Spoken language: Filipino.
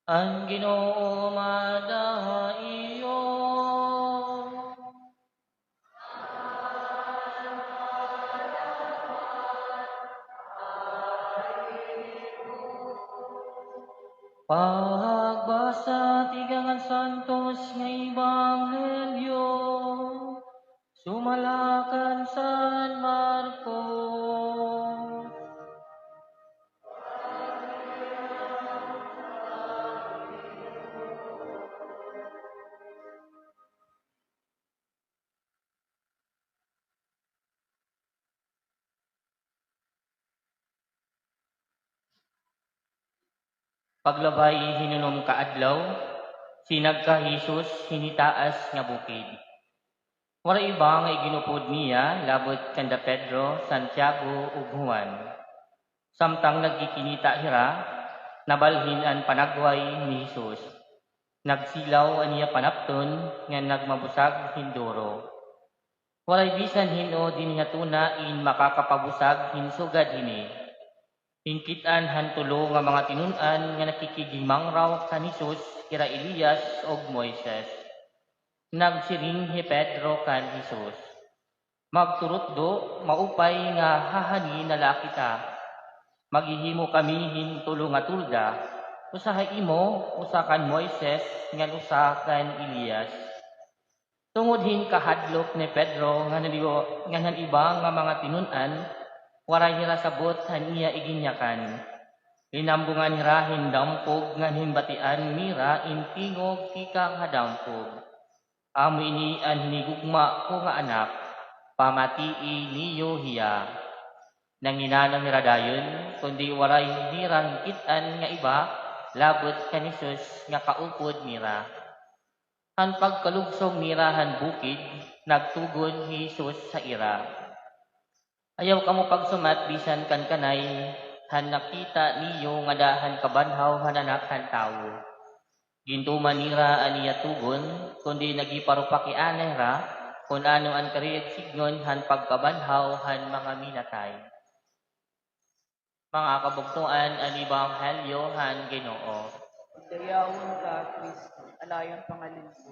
Ang Ginoo madaiyo. Pagbasa tigangan santos nga Ebanghelyo. Sumalakan San Marcos. Paglabay hinunom kaadlaw, sinagka Jesus hinitaas nga bukid. Wala iba nga iginupod niya labot kanda Pedro, Santiago ug Juan. Samtang nagkikinita hira, nabalhin ang panagway ni Jesus. Nagsilaw aniya panapton nga nagmabusag hindoro. Walay bisan hino dinhiatuna in makakapabusag hinsugad hini. Hingkitan hantulo nga mga tinun-an nga nakikigimang raw kan Jesus kira Elias og Moises. Nagsiring hi Pedro kan Jesus. Magturot do, maupay nga hahani nala kita. Maghihimo kami hintulo nga tulda, usaha imo, usa kan Moises, nga usa kan Elias. Tungod hin kahadlok ni Pedro nga iba nga mga tinun-an, waray hira sabot haniya iginyakan. Linambungan hira hindampog nga himbatian mira intingog kika nga dampog. Amo ini an hinigugma ko nga anak, pamatii niyo hiya. Nanginanang hiradayon, kundi waray hirang kitan nga iba, labot kanisus nga kaupod mira. Han pagkalugsong mirahan bukid, nagtugon ni Jesus sa ira. Ayaw kamo pagsumat bisan kan kanay, han nakita niyo nga dahan kabanhaw han anak han tawo. Gintuman nira aniya tugon, kundi nagiparupakianay ra, kung ano ang kariyag signon han pagkabanhaw han mga minatay. Mga kabugtuan ang Ebanghelyo han Ginoo. Dayawon ka, Kristo, alayon pangalingkod.